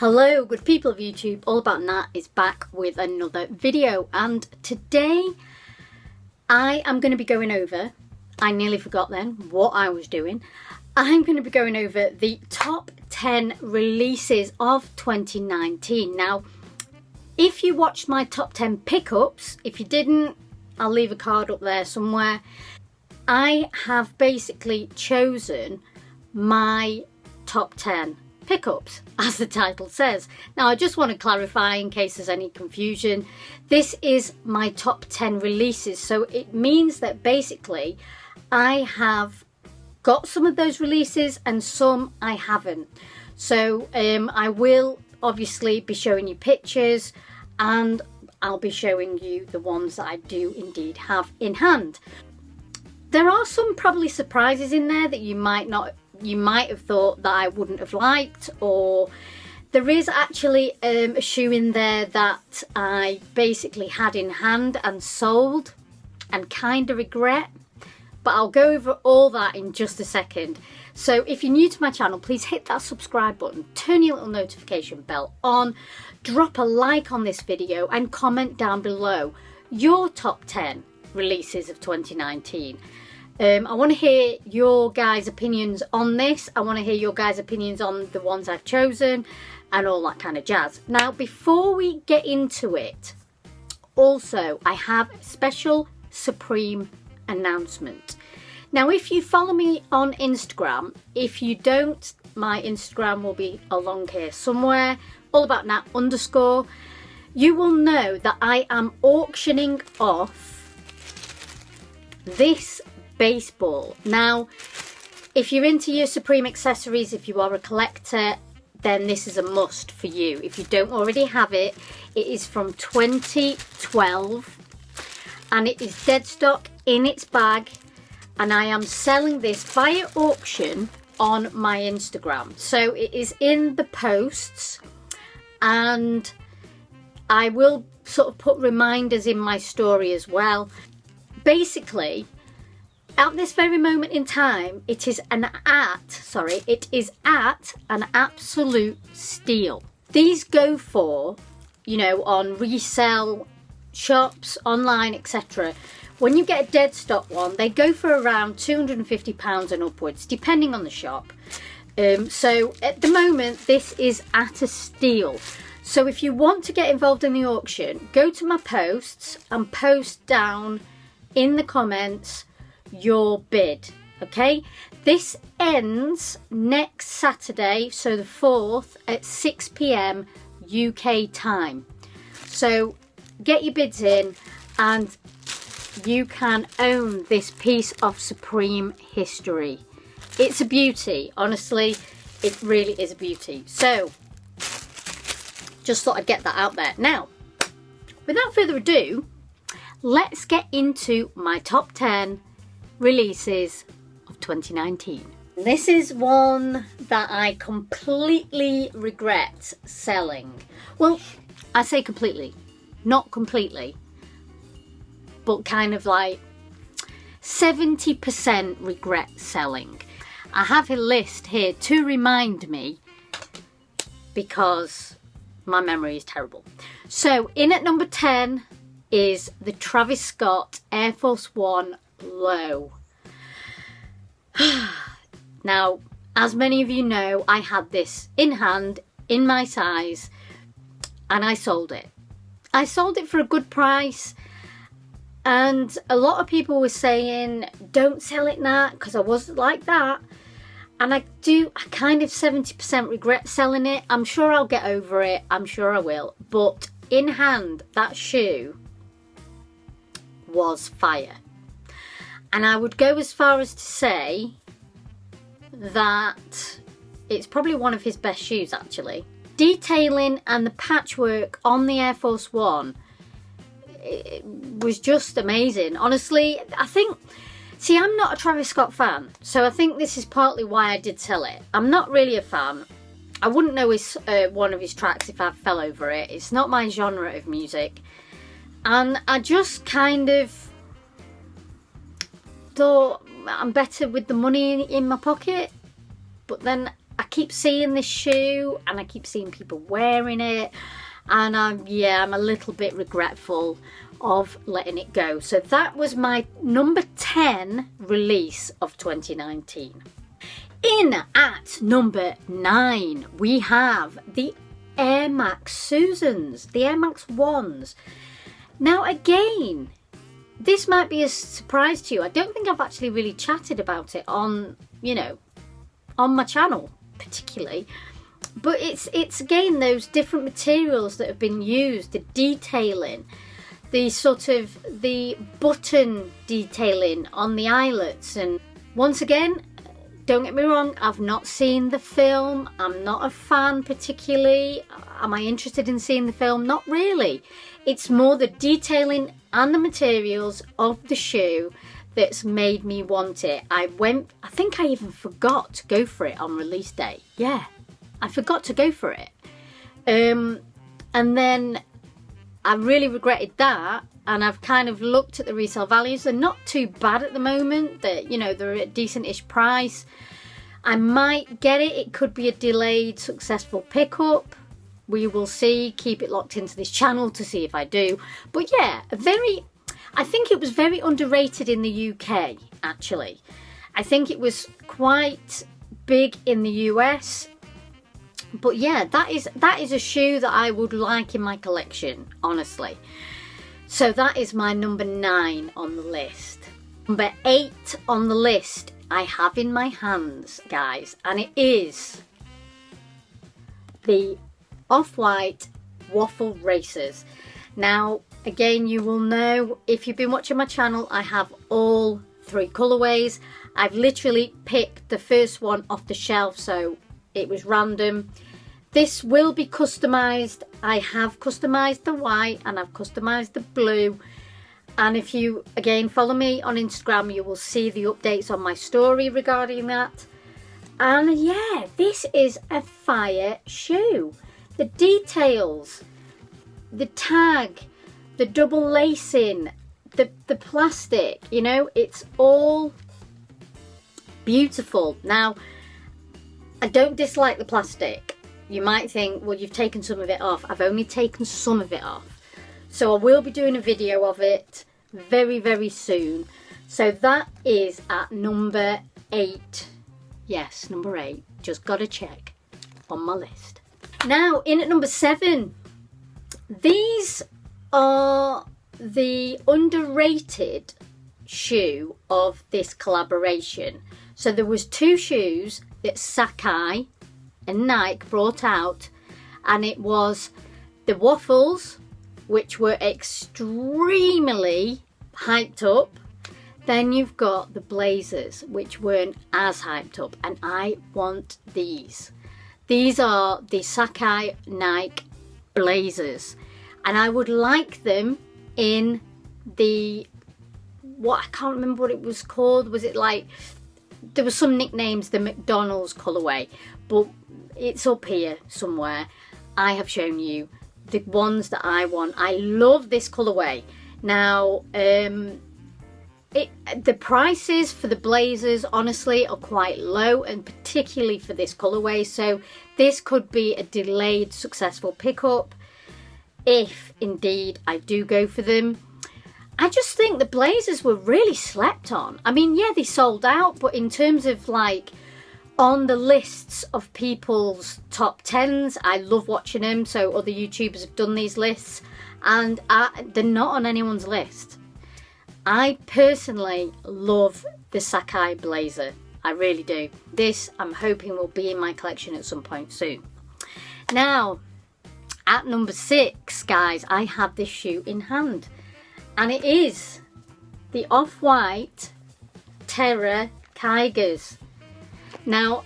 Hello good people of YouTube, All About Nat is back with another video, and today I am going to be going over, I nearly forgot then what I was doing, I'm going to be going over the top 10 releases of 2019. Now if you watched my top 10 pickups, if you didn't, I'll leave a card up there somewhere. I have basically chosen my top 10 pickups, as the title says. Now I just want to clarify in case there's any confusion, this is my top 10 releases, so it means that basically I have got some of those releases and some I haven't. So I will obviously be showing you pictures and I'll be showing you the ones that I do indeed have in hand. There are some probably surprises in there that you might have thought that I wouldn't have liked, or there is actually a shoe in there that I basically had in hand and sold and kind of regret, but I'll go over all that in just a second. So if you're new to my channel, please hit that subscribe button, turn your little notification bell on, drop a like on this video and comment down below your top 10 releases of 2019. I want to hear your guys' opinions on this. I want to hear your guys' opinions on the ones I've chosen and all that kind of jazz. Now, before we get into it, also, I have a special Supreme announcement. Now, if you follow me on Instagram, if you don't, my Instagram will be along here somewhere, allaboutnat_. You will know that I am auctioning off this baseball. Now, if you're into your Supreme accessories, if you are a collector, then this is a must for you. If you don't already have it, it is from 2012 and it is dead stock in its bag, and I am selling this via auction on my Instagram. So it is in the posts, and I will sort of put reminders in my story as well. Basically, at this very moment in time, it is at an absolute steal. These go for, you know, on resale shops, online, etc. When you get a dead stock one, they go for around £250 and upwards, depending on the shop. So at the moment, this is at a steal. So if you want to get involved in the auction, go to my posts and post down in the comments your bid. Okay, this ends next Saturday, so the 4th at 6 PM UK time. So get your bids in and you can own this piece of Supreme history. It's a beauty, honestly, it really is a beauty. So just thought I'd get that out there. Now, without further ado, let's get into my top 10 releases of 2019. This is one that I completely regret selling. Well, I say completely, not completely, but kind of like 70% regret selling. I have a list here to remind me because my memory is terrible. So in at number 10 is the Travis Scott Air Force One Low. Now, as many of you know, I had this in hand, in my size, and I sold it. I sold it for a good price, and a lot of people were saying, don't sell it now, because I wasn't like that. And I kind of 70% regret selling it. I'm sure I'll get over it, I'm sure I will. But in hand, that shoe was fire. And I would go as far as to say that it's probably one of his best shoes, actually. Detailing and the patchwork on the Air Force One, it was just amazing. Honestly, I think, see, I'm not a Travis Scott fan, so I think this is partly why I did sell it. I'm not really a fan. I wouldn't know one of his tracks if I fell over it. It's not my genre of music. And I just kind of thought I'm better with the money in my pocket, but then I keep seeing this shoe and I keep seeing people wearing it, and I'm a little bit regretful of letting it go. So that was my number 10 release of 2019. In at number 9 we have the Air Max Susans, the Air Max 1s. Now again, this might be a surprise to you. I don't think I've actually really chatted about it on, on my channel particularly. But it's again those different materials that have been used, the detailing, the sort of the button detailing on the eyelets. And once again, don't get me wrong, I've not seen the film. I'm not a fan particularly. Am I interested in seeing the film? Not really. It's more the detailing and the materials of the shoe that's made me want it. I think I even forgot to go for it on release day. Yeah, I forgot to go for it. And then I really regretted that. And I've kind of looked at the resale values. They're not too bad at the moment. They're at a decent-ish price. I might get it. It could be a delayed successful pickup. We will see. Keep it locked into this channel to see if I do. But yeah, I think it was very underrated in the UK, actually. I think it was quite big in the US. But yeah, that is a shoe that I would like in my collection, honestly. So that is my number 9 on the list. Number 8 on the list I have in my hands, guys, and it is the Off-White Waffle Racers. Now, again, you will know, if you've been watching my channel, I have all 3 colourways. I've literally picked the first one off the shelf, so it was random. This will be customised. I have customised the white and I've customised the blue. And if you, again, follow me on Instagram, you will see the updates on my story regarding that. And yeah, this is a fire shoe. The details, the tag, the double lacing, the plastic, it's all beautiful. Now, I don't dislike the plastic. You might think, well, you've taken some of it off. I've only taken some of it off. So I will be doing a video of it very, very soon. So that is at number 8. Yes, number 8. Just got to check on my list. Now, in at number 7. These are the underrated shoe of this collaboration. So there was 2 shoes that Sacai and Nike brought out, and it was the waffles, which were extremely hyped up. Then you've got the blazers, which weren't as hyped up, and I want these. These are the Sacai Nike blazers, and I would like them in the, I can't remember what it was called. Was it like, there were some nicknames, the McDonald's colourway, but it's up here somewhere. I have shown you the ones that I want. I love this colourway. Now, the prices for the blazers, honestly, are quite low, and particularly for this colourway. So this could be a delayed successful pickup if indeed I do go for them. I just think the blazers were really slept on. I mean, yeah, they sold out, but in terms of like on the lists of people's top 10s, I love watching them. So other YouTubers have done these lists, and they're not on anyone's list. I personally love the Sacai blazer. I really do. This, I'm hoping, will be in my collection at some point soon. Now, at number 6, guys, I have this shoe in hand. And it is the Off-White Terra Kaigers. Now,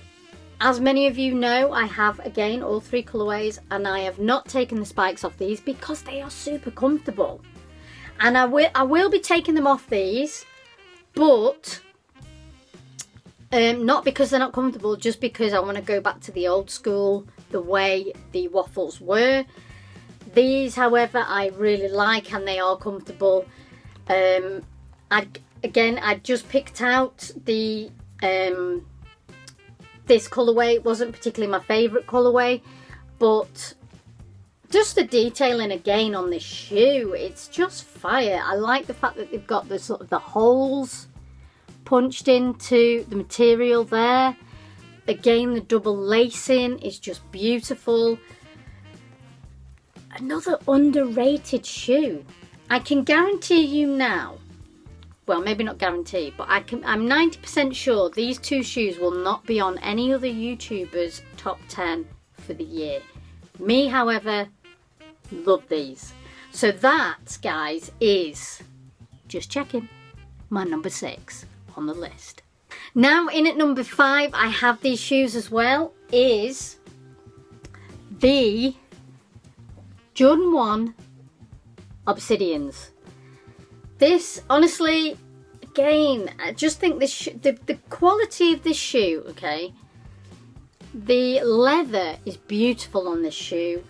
as many of you know, I have, again, all 3 colourways, and I have not taken the spikes off these because they are super comfortable. And I will be taking them off these, but not because they're not comfortable, just because I want to go back to the old school, the way the waffles were. These, however, I really like, and they are comfortable. I just picked out the this colourway wasn't particularly my favourite colourway, but just the detailing again on this shoe, it's just fire. I like the fact that they've got the sort of the holes punched into the material there. Again, the double lacing is just beautiful. Another underrated shoe. I can guarantee you now, well, maybe not guarantee, but I'm 90% sure these two shoes will not be on any other YouTubers' top 10 for the year. Me, however, love these. So that, guys, is, just checking, my number 6 on the list. Now in at number 5, I have these shoes as well, is the Jordan 1 Obsidians. This, honestly, again, I just think this the quality of this shoe, okay, the leather is beautiful on this shoe.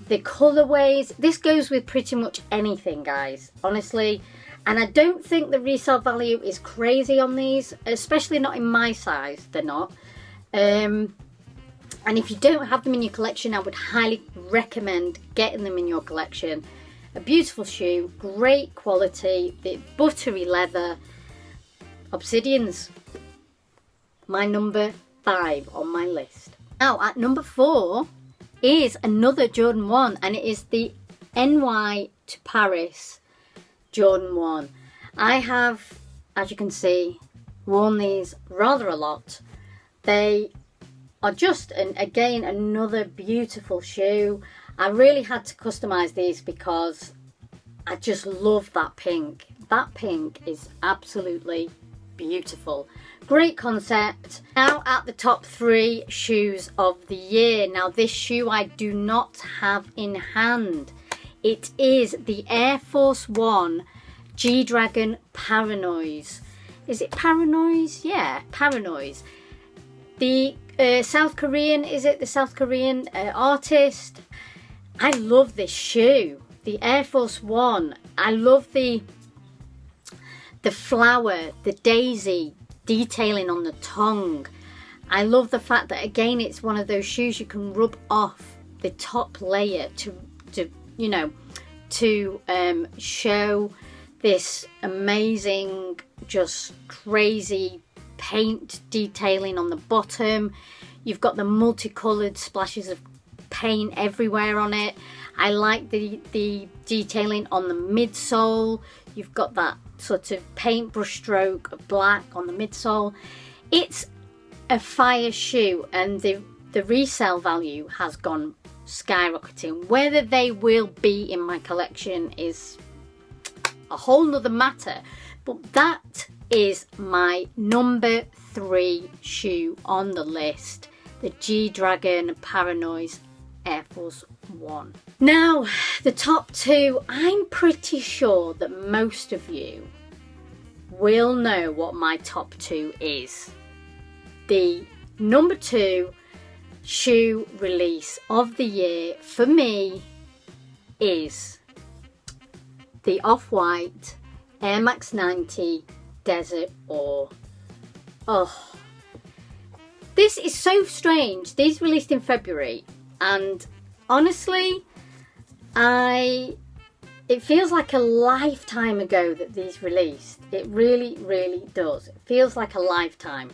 The colorways, this goes with pretty much anything, guys, honestly. And I don't think the resale value is crazy on these, especially not in my size, they're not. And if you don't have them in your collection, I would highly recommend getting them in your collection. A beautiful shoe, great quality, the buttery leather. Obsidians, my number 5 on my list. Now at number 4 is another Jordan 1, and it is the NY to Paris Jordan 1. I have, as you can see, worn these rather a lot. They are just, again, another beautiful shoe. I really had to customize these because I just love that pink. That pink is absolutely beautiful. Great concept. Now at the top 3 shoes of the year. Now this shoe I do not have in hand. It is the Air Force 1 G-Dragon Paranoise. Is it Paranoise? Yeah, Paranoise. The South Korean, is it the South Korean artist? I love this shoe. The Air Force 1. I love the flower, the daisy detailing on the tongue. I love the fact that, again, it's one of those shoes you can rub off the top layer to you know, to show this amazing, just crazy paint detailing on the bottom. You've got the multicolored splashes of paint everywhere on it. I like the detailing on the midsole. You've got that sort of paintbrush stroke of black on the midsole. It's a fire shoe, and the resale value has gone skyrocketing. Whether they will be in my collection is a whole nother matter, but that is my number 3 shoe on the list, the G-Dragon Paranoise Air Force 1. Now the top 2, I'm pretty sure that most of you will know what my top 2 is. The number 2 shoe release of the year for me is the Off-White Air Max 90 Desert Ore. Oh, this is so strange. These released in February, and honestly, it feels like a lifetime ago that these released. It really, really does. It feels like a lifetime.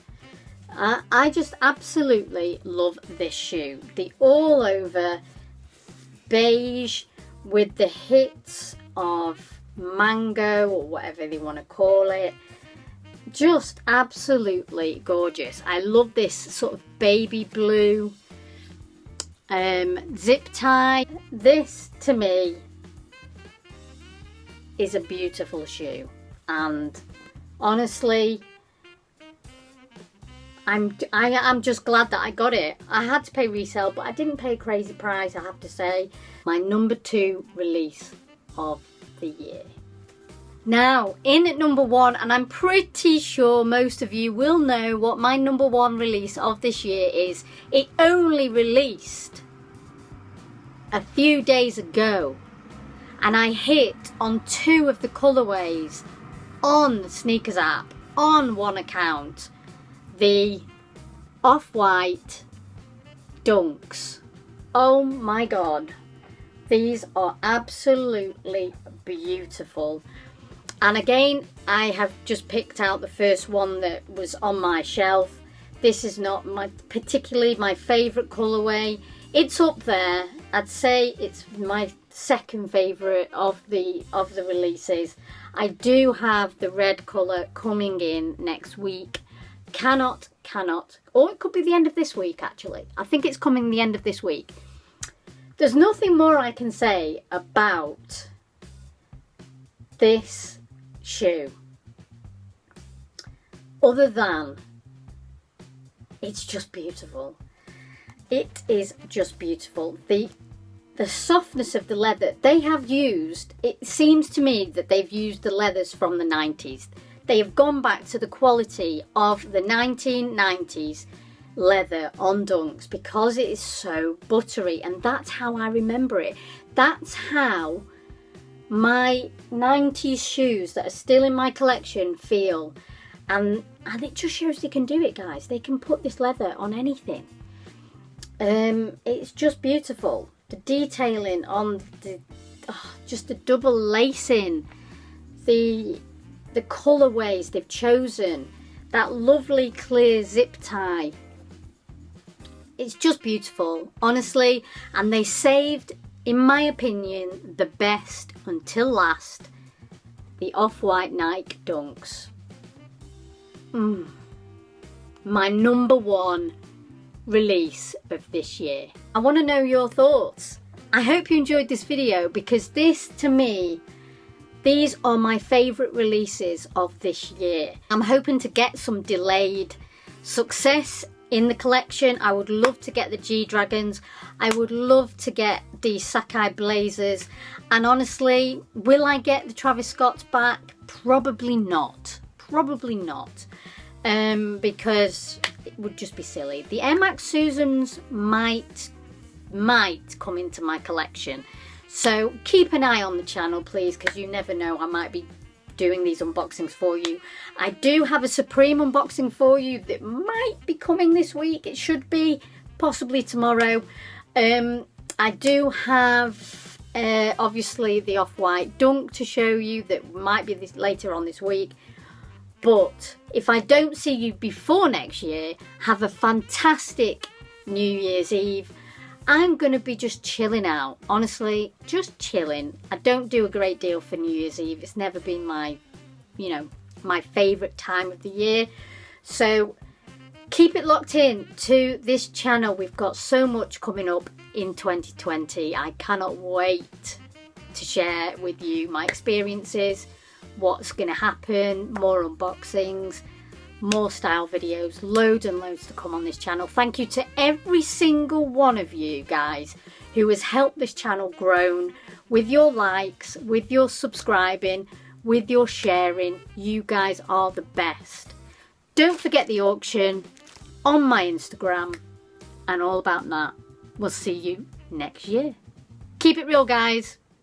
I just absolutely love this shoe. The all over beige with the hits of mango or whatever they want to call it. Just absolutely gorgeous. I love this sort of baby blue zip tie. This to me is a beautiful shoe, and honestly, I'm just glad that I got it. I had to pay resale, but I didn't pay a crazy price, I have to say. My number 2 release of the year. Now, in at number 1, and I'm pretty sure most of you will know what my number 1 release of this year is. It only released a few days ago, and I hit on 2 of the colorways on the Sneakers app, on one account. The Off-White Dunks. Oh my god, these are absolutely beautiful. And again, I have just picked out the first one that was on my shelf. This is not particularly my favourite colourway. It's up there. I'd say it's my second favourite of the releases. I do have the red colour coming in next week. Cannot, or it could be the end of this week actually. I think it's coming the end of this week. There's nothing more I can say about this shoe other than it's just beautiful. It is just beautiful. The softness of the leather they have used, it seems to me that they've used the leathers from the 90s. They have gone back to the quality of the 1990s leather on Dunks because it is so buttery, and that's how I remember it. That's how my 90s shoes that are still in my collection feel. And it just shows they can do it, guys. They can put this leather on anything. It's just beautiful. The detailing on just the double lacing, the colourways they've chosen, that lovely clear zip tie. It's just beautiful, honestly. And they saved, in my opinion, the best until last, the Off-White Nike Dunks. My number one release of this year. I want to know your thoughts. I hope you enjoyed this video because this, to me, these are my favourite releases of this year. I'm hoping to get some delayed success in the collection. I would love to get the G-Dragons. I would love to get the Sacai Blazers. And honestly, will I get the Travis Scotts back? Probably not. Probably not. Because it would just be silly. The Air Max Susans might come into my collection. So keep an eye on the channel, please, because you never know, I might be doing these unboxings for you. I do have a Supreme unboxing for you that might be coming this week. It should be, possibly tomorrow. I do have obviously the Off-White Dunk to show you that might be later on this week. But if I don't see you before next year, have a fantastic New Year's Eve. I'm going to be just chilling out. Honestly, just chilling. I don't do a great deal for New Year's Eve. It's never been my, my favourite time of the year. So keep it locked in to this channel. We've got so much coming up in 2020. I cannot wait to share with you my experiences, what's going to happen, more unboxings, more style videos, loads and loads to come on this channel. Thank you to every single one of you guys who has helped this channel grow with your likes, with your subscribing, with your sharing. You guys are the best. Don't forget the auction on my Instagram and all about that. We'll see you next year. Keep it real, guys.